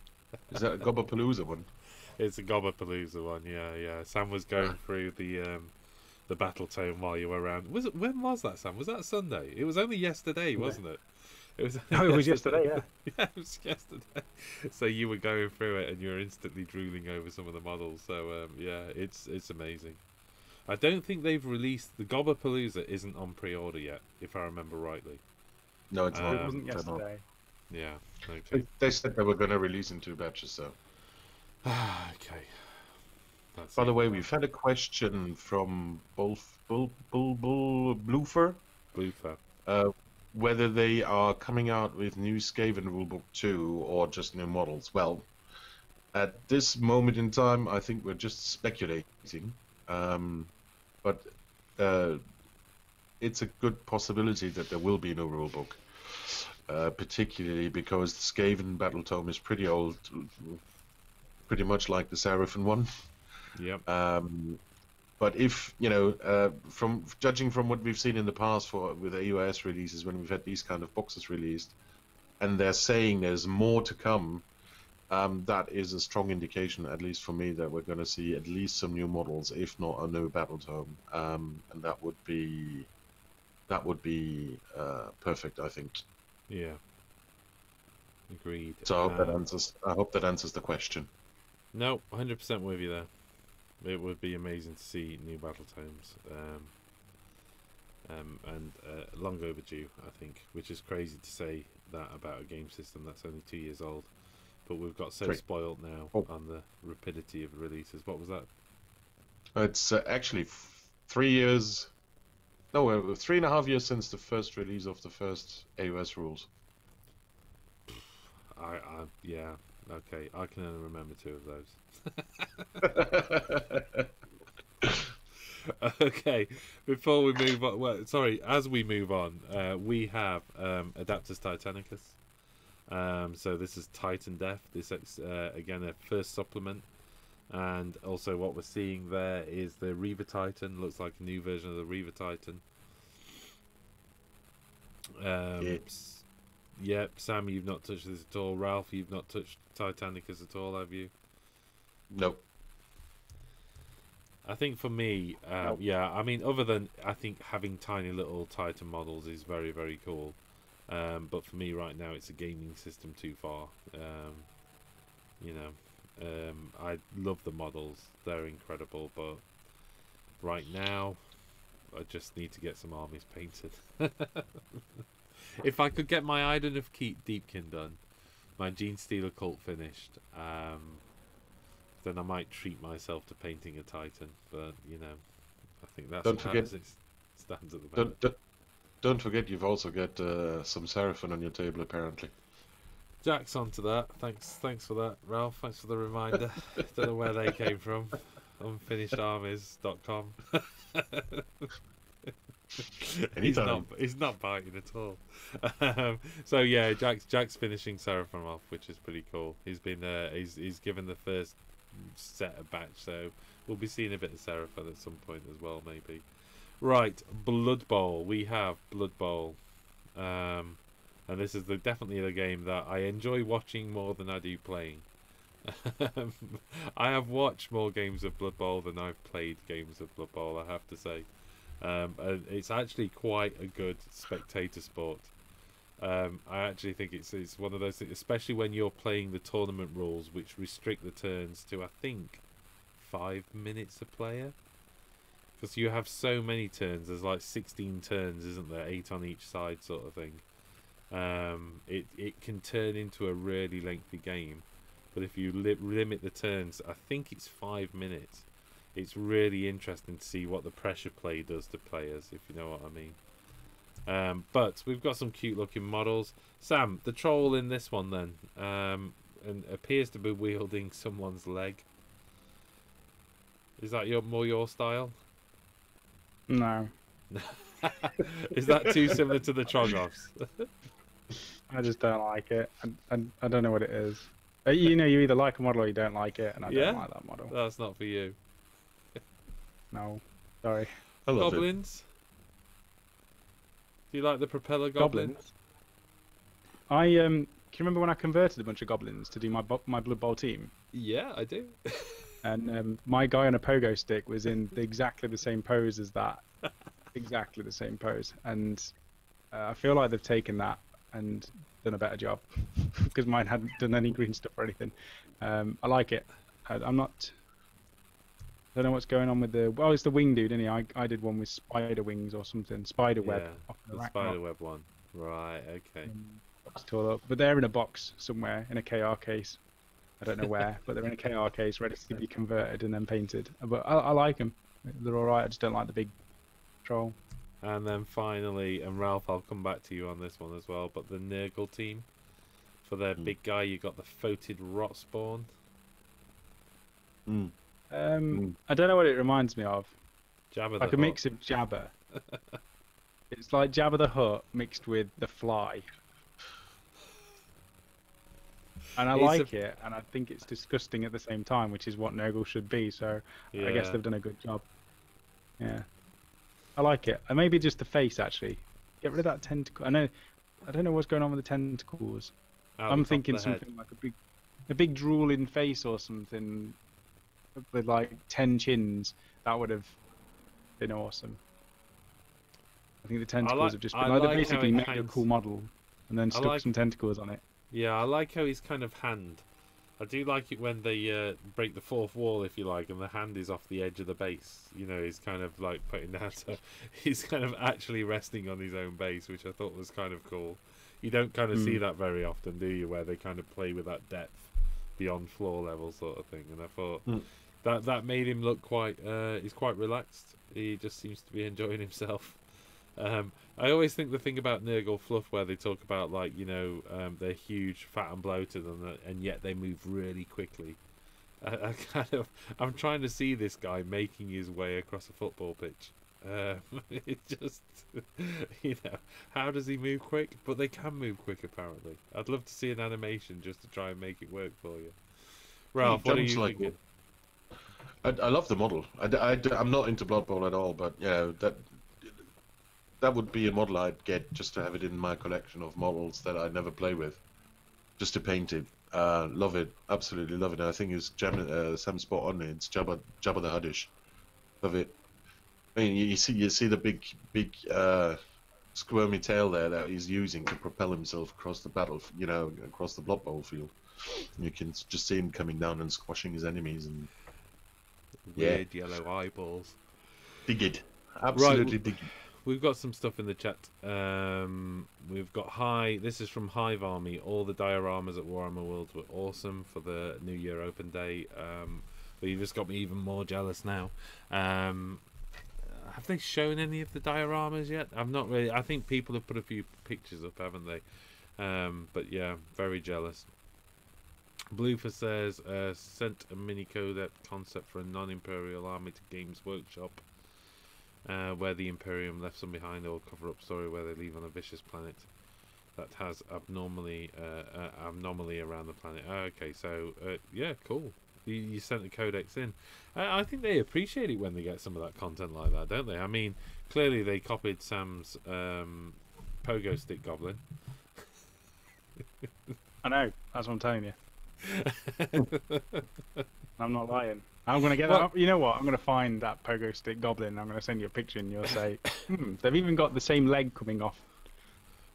Is that a Gobbapalooza one? It's a Gobbapalooza one. Yeah. Sam was going through the battle tome while you were around. When was that, Sam? Was that Sunday? It was only yesterday, wasn't it? It was. Oh, it was yesterday. Yeah. Yeah, it was yesterday. So you were going through it, and you were instantly drooling over some of the models. So yeah, it's amazing. I don't think they've released the Gobbapalooza isn't on pre-order yet, if I remember rightly. No, it's not. It wasn't yesterday. Yeah. Okay. They said they were going to release in 2 batches, so. Okay. By the way, we've had a question from Blufer, whether they are coming out with new Skaven Rulebook 2 or just new models. Well, at this moment in time, I think we're just speculating. But it's a good possibility that there will be no rulebook, particularly because the Skaven Battle Tome is pretty old, pretty much like the Seraphim one. Yep. But if, you know, from judging from what we've seen in the past with AOS releases, when we've had these kind of boxes released, and they're saying there's more to come, that is a strong indication, at least for me, that we're going to see at least some new models, if not a new battle tome, and that would be perfect, I think. Yeah. Agreed. So I hope that answers the question. No, 100% with you there. It would be amazing to see new battle tomes, and long overdue, I think. Which is crazy to say that about a game system that's only 2 years old. But we've got so spoiled now on the rapidity of releases. What was that? It's actually 3 years. No, 3.5 years since the first release of the first AOS rules. Yeah. Okay, I can only remember 2 of those. Okay, before we move on, well, sorry, as we move on, we have Adaptus Titanicus. So this is Titan Death. This again a first supplement, and also what we're seeing there is the Reaver Titan. Looks like a new version of the Reaver Titan. Yeah. Yep, Sam, you've not touched this at all. Ralph, you've not touched Titanicus at all, have you? Nope. I think for me, Nope. yeah, I mean, other than I think having tiny little Titan models is very, very cool. But for me right now, it's a gaming system too far. You know, I love the models; they're incredible. But right now, I just need to get some armies painted. If I could get my Iden of Deepkin done, my Genestealer Cult finished, then I might treat myself to painting a Titan. But you know, I think that's Don't as forget- it stands at the moment. Don't forget, you've also got some Seraphim on your table, apparently. Jack's onto that. Thanks for that, Ralph. Thanks for the reminder. Don't know where they came from. Unfinishedermies.com. He's not biting at all. So yeah, Jack's finishing Seraphim off, which is pretty cool. He's been he's given the first set of batch, so we'll be seeing a bit of Seraphim at some point as well, maybe. Right, Blood Bowl. We have Blood Bowl, and this is definitely the game that I enjoy watching more than I do playing. I have watched more games of Blood Bowl than I've played games of Blood Bowl, I have to say. And it's actually quite a good spectator sport. I actually think it's one of those things, especially when you're playing the tournament rules, which restrict the turns to, I think, 5 minutes a player. Because you have so many turns, there's like 16 turns, isn't there? 8 on each side, sort of thing. It can turn into a really lengthy game, but if you limit the turns, I think it's 5 minutes. It's really interesting to see what the pressure play does to players, if you know what I mean. But we've got some cute looking models. Sam, the troll in this one then, and appears to be wielding someone's leg. Is that more your style? No, Is that too similar to the Trogoths? I just don't like it. I don't know what it is. You know, you either like a model or you don't like it, and I Yeah? don't like that model. That's not for you. No, sorry. I love it. Goblins? Do you like the propeller goblin? I can you remember when I converted a bunch of goblins to do my Blood Bowl team? Yeah, I do. And my guy on a pogo stick was in exactly the same pose as that. Exactly the same pose. And I feel like they've taken that and done a better job. Because mine hadn't done any green stuff or anything. I like it. I'm not... I don't know what's going on with the... Well, it's the wing dude, isn't he? I did one with spider wings or something. Spider web. Yeah, off the the rack spider rock. web one. Right, okay. It's tore up. But they're in a box somewhere, in a KR case. I don't know where, but they're in a KR case ready to be converted and then painted. But I like them. They're alright, I just don't like the big troll. And then finally, and Ralph, I'll come back to you on this one as well, but the Nurgle team, for their big guy, you got the Foated Rotspawn. I don't know what it reminds me of. Jabba the Like a Hutt. mix of Jabba. It's like Jabba the Hutt mixed with the Fly. And I It's like it, and I think it's disgusting at the same time, which is what Nurgle should be, so I guess Yeah. they've done a good job. Yeah. I like it. And maybe just the face, actually. Get rid of that tentacle. I don't know what's going on with the tentacles. Out I'm the top of thinking the head. something like a big drooling face or something with like 10 chins. That would have been awesome. I think the tentacles have just been I like, like they how basically it made a hangs. cool model and then stuck like- some tentacles on it. Yeah, I like how he's kind of hand. I do like it when they break the fourth wall, if you like, and the hand is off the edge of the base. You know, he's kind of like putting down, so he's kind of actually resting on his own base, which I thought was kind of cool. You don't kind of see that very often, do you? Where they kind of play with that depth beyond floor level sort of thing. And I thought that made him look quite. He's quite relaxed. He just seems to be enjoying himself. I always think the thing about Nurgle fluff where they talk about, like, you know, they're huge, fat and bloated, and yet they move really quickly. I'm trying to see this guy making his way across a football pitch. It just, you know, how does he move quick? But they can move quick, apparently. I'd love to see an animation just to try and make it work for you. Ralph, what are you thinking? I love the model. I'm not into Blood Bowl at all, but you know that that would be a model I'd get just to have it in my collection of models that I never play with, just to paint it. Love it, absolutely love it. And I think it's Sam spot on. It's Jabba the Huddish. Love it. I mean, you see the big squirmy tail there that he's using to propel himself across the across the Blood Bowl field. And you can just see him coming down and squashing his enemies and weird yellow eyeballs. Dig it, absolutely dig it. We've got some stuff in the chat. We've got this is from Hive Army. All the dioramas at Warhammer Worlds were awesome for the New Year Open Day. But you just got me even more jealous now. Have they shown any of the dioramas yet? I've not really. I think people have put a few pictures up, haven't they? But yeah, very jealous. Bluefer says, sent a mini codec concept for a non-Imperial army to Games Workshop, where the Imperium left some behind, or cover-up story where they leave on a vicious planet that has abnormally around the planet. Okay, so yeah, cool. You sent the codex in. I think they appreciate it when they get some of that content like that, don't they? I mean, clearly they copied Sam's pogo stick goblin. I know. That's what I'm telling you. I'm not lying. I'm going to get that up. You know what? I'm going to find that pogo stick goblin. I'm going to send you a picture and you'll say, they've even got the same leg coming off.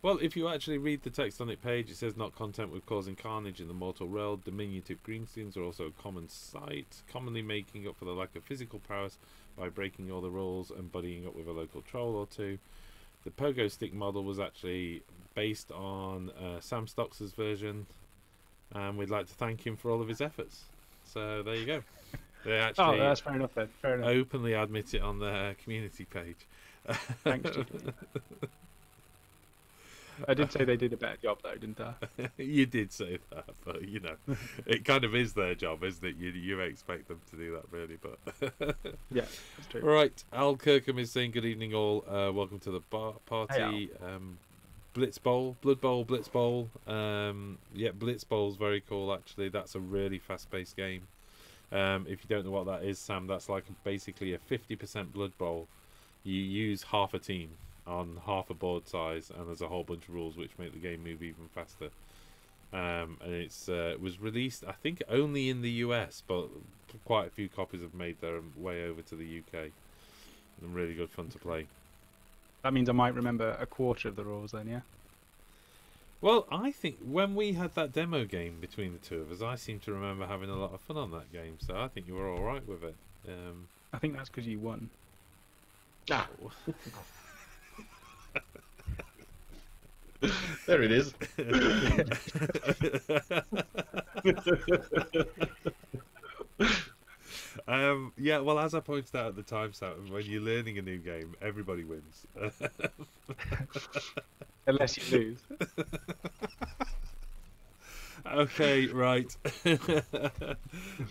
Well, if you actually read the text on its page, it says not content with causing carnage in the mortal realm. Diminutive greenskins are also a common sight, commonly making up for the lack of physical prowess by breaking all the rules and buddying up with a local troll or two. The pogo stick model was actually based on Sam Stocks's version, and we'd like to thank him for all of his efforts. So there you go. They actually that's fair enough then. Fair enough. Openly admit it on their community page. Thanks, Chief. I did say they did a better job though, didn't I? You did say that, but you know, it kind of is their job, isn't it? You expect them to do that, really, but yeah, that's true. Right, Al Kirkham is saying good evening all. Welcome to the party. Hey, Blitz Bowl, Blood Bowl, Blitz Bowl. Yeah, Blitz Bowl's very cool actually. That's a really fast-paced game. If you don't know what that is, Sam, that's like basically a 50% Blood Bowl. You use half a team on half a board size, and there's a whole bunch of rules which make the game move even faster. And it was released, I think, only in the US, but quite a few copies have made their way over to the UK. And really good fun to play. That means I might remember a quarter of the rules then, yeah? Well, I think when we had that demo game between the two of us, I seem to remember having a lot of fun on that game, so I think you were alright with it. I think that's because you won. Ah. There it is. Yeah, well, as I pointed out at the time, Sam, when you're learning a new game, everybody wins. Unless you lose. Okay, right.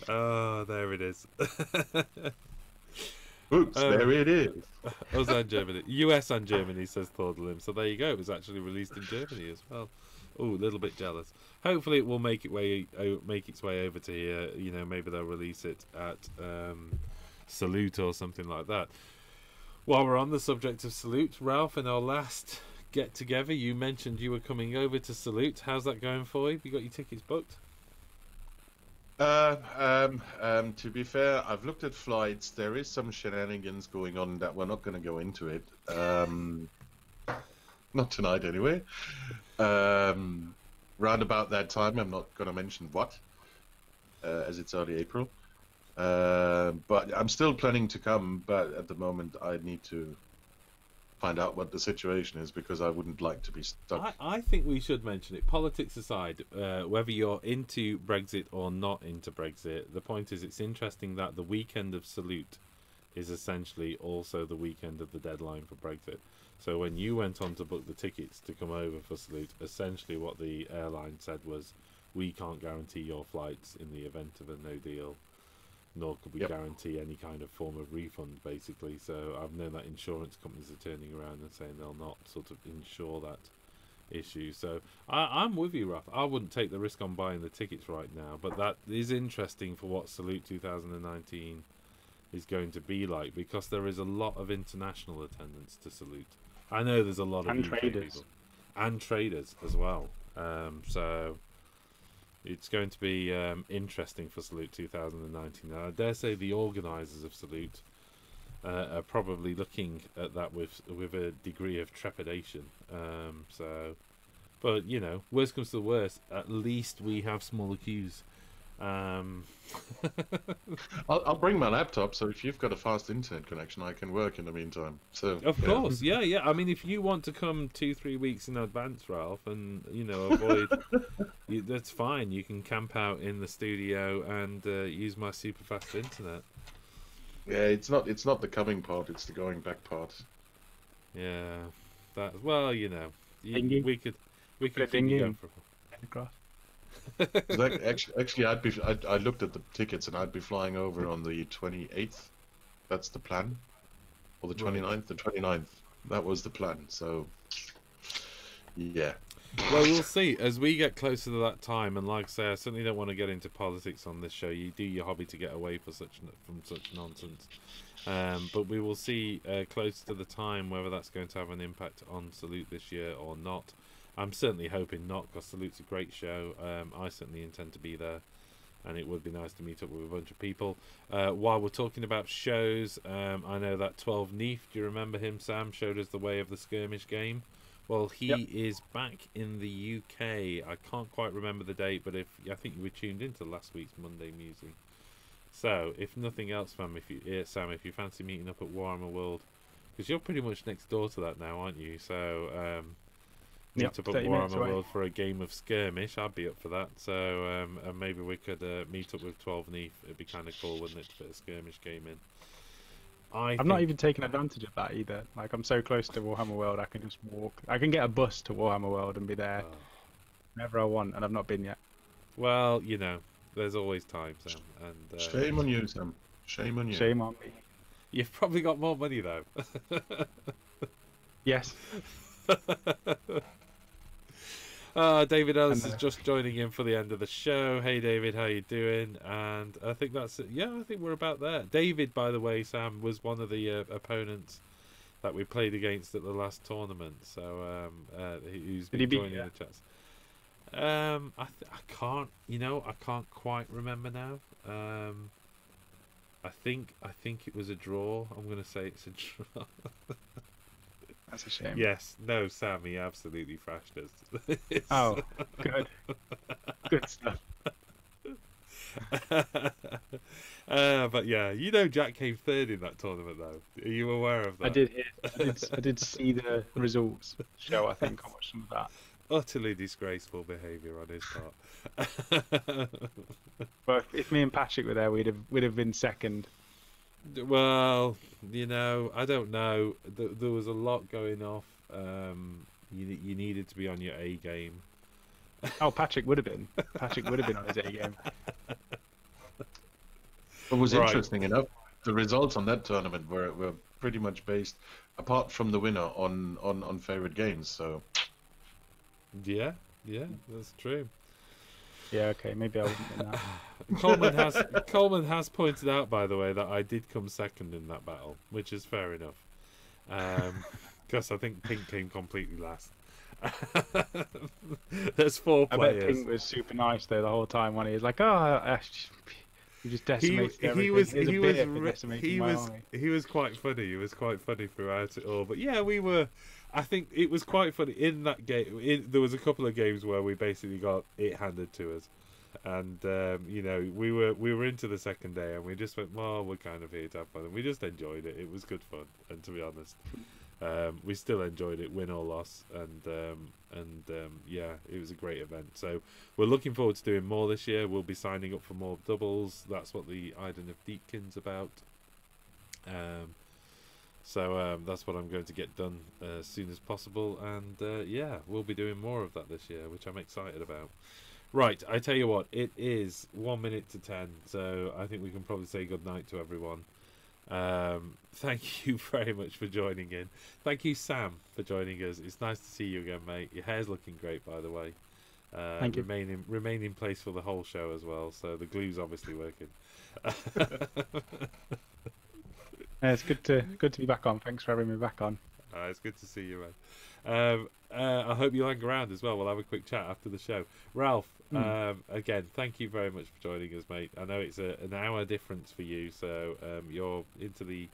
Oh, there it is. Oops, there it is. Us and Germany. US and Germany, says Thordalim. So there you go. It was actually released in Germany as well. Oh, a little bit jealous. Hopefully it will make its way over to here. You know, maybe they'll release it at Salute or something like that. While we're on the subject of Salute, Ralph, in our last get-together, you mentioned you were coming over to Salute. How's that going for you? Have you got your tickets booked? To be fair, I've looked at flights. There is some shenanigans going on that we're not going to go into it. Not tonight, anyway. Round about that time, I'm not going to mention what, as it's early April. But I'm still planning to come, but at the moment I need to find out what the situation is, because I wouldn't like to be stuck. I think we should mention it. Politics aside, whether you're into Brexit or not into Brexit, the point is it's interesting that the weekend of Salute is essentially also the weekend of the deadline for Brexit. So when you went on to book the tickets to come over for Salute, essentially what the airline said was, we can't guarantee your flights in the event of a no deal, nor could we guarantee any kind of form of refund, basically. So I've known that insurance companies are turning around and saying they'll not sort of insure that issue. So I'm with you, Ralph. I wouldn't take the risk on buying the tickets right now, but that is interesting for what Salute 2019 is going to be like, because there is a lot of international attendance to Salute. I know there's a lot of And UK traders. people and traders as well. So it's going to be interesting for Salute 2019. And I dare say the organisers of Salute are probably looking at that with a degree of trepidation. But you know, worst comes to the worst, at least we have smaller queues. I'll bring my laptop, so if you've got a fast internet connection, I can work in the meantime. So Of course, yeah. I mean, if you want to come 2-3 weeks in advance, Ralph, and you know avoid, that's fine. You can camp out in the studio and use my super fast internet. Yeah, it's not the coming part; it's the going back part. Yeah, that. Well, you know, Dinghy? we could Put a keep dinghy you in. going for. Across. Actually, I looked at the tickets, and I'd be flying over on the 28th. That's the plan, or the 29th. The 29th. That was the plan. So, yeah. Well, we'll see as we get closer to that time. And like I say, I certainly don't want to get into politics on this show. You do your hobby to get away from such nonsense. But we will see close to the time whether that's going to have an impact on Salute this year or not. I'm certainly hoping not, because Salute's a great show. I certainly intend to be there, and it would be nice to meet up with a bunch of people. While we're talking about shows, I know that 12 Neef, do you remember him, Sam, showed us the way of the skirmish game. Well, he is back in the UK. I can't quite remember the date, but I think you were tuned into last week's Monday Musing. So, if nothing else, Sam, if you fancy meeting up at Warhammer World, because you're pretty much next door to that now, aren't you? So, meet up at 30 minutes Warhammer away. World for a game of skirmish. I'd be up for that. So, and maybe we could meet up with 12 Neef. It'd be kind of cool, wouldn't it, to fit a skirmish game in? I've not even taken advantage of that either. Like, I'm so close to Warhammer World, I can just walk. I can get a bus to Warhammer World and be there whenever I want, and I've not been yet. Well, you know, there's always time, Sam. And Shame on you, Sam. Shame on you. Shame on me. you've probably got more money though. Yes. David Ellis is just joining in for the end of the show. Hey David, how you doing? And I think that's it. Yeah, I think we're about there. David, by the way, Sam, was one of the opponents that we played against at the last tournament. So who's Did he been beat joining you? the chats. I can't, I can't quite remember now. I think it was a draw. I'm going to say it's a draw. That's a shame. Yes, no, Sam, he absolutely thrashed us. Oh, good. Good stuff. But yeah, Jack came third in that tournament, though. Are you aware of that? I did hear. I did see the results show. I think I watched some of that. Utterly disgraceful behaviour on his part. But if me and Patrick were there, we'd have been second. Well, I don't know. There was a lot going off. You needed to be on your A game. Oh, Patrick would have been. Patrick would have been on his A game. What was Right. interesting enough, the results on that tournament were pretty much based, apart from the winner, on favorite games. So Yeah, that's true. Yeah, okay, maybe I wouldn't in that. Coleman has pointed out, by the way, that I did come second in that battle, which is fair enough. Because I think Pink came completely last. There's 4 I players. bet Pink was super nice though the whole time when he was like, "Oh, you just decimated everything. He was quite funny. He was quite funny throughout it all. But yeah, I think it was quite funny in that game. There was a couple of games where we basically got it handed to us, and we were into the second day, and we just went, well, we're kind of here to have fun, and we just enjoyed it. It was good fun, and to be honest, we still enjoyed it, win or loss, and yeah, it was a great event. So we're looking forward to doing more this year. We'll be signing up for more doubles. That's what the Iden of Deakin's about. So that's what I'm going to get done as soon as possible, and yeah, we'll be doing more of that this year, which I'm excited about. Right, I tell you what, it is 1 minute to 10, so I think we can probably say good night to everyone. Thank you very much for joining in. Thank you, Sam, for joining us. It's nice to see you again, mate. Your hair's looking great, by the way. Thank you. Remain in place for the whole show as well, so the glue's obviously working. Yeah, it's good to be back on. Thanks for having me back on. It's good to see you, man. I hope you hang around as well. We'll have a quick chat after the show. Ralph, again, thank you very much for joining us, mate. I know it's an hour difference for you, so you're into the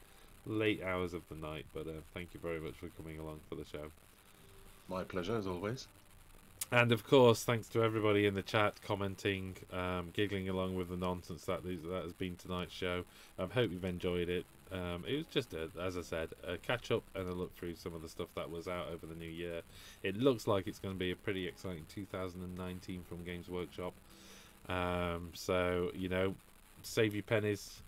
late hours of the night, but thank you very much for coming along for the show. My pleasure, as always. And of course, thanks to everybody in the chat commenting, giggling along with the nonsense that has been tonight's show. Hope you've enjoyed it. It was just, as I said, a catch up and a look through some of the stuff that was out over the new year. It looks like it's going to be a pretty exciting 2019 from Games Workshop. So you know, save your pennies,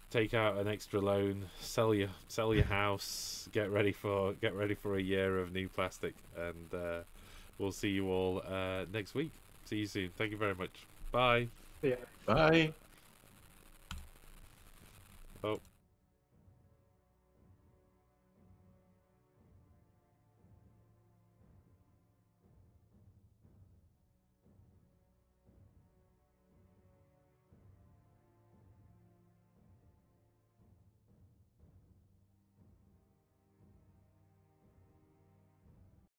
take out an extra loan, sell your house, get ready for a year of new plastic, and we'll see you all next week. See you soon. Thank you very much. Bye. Yeah. Bye. Oh.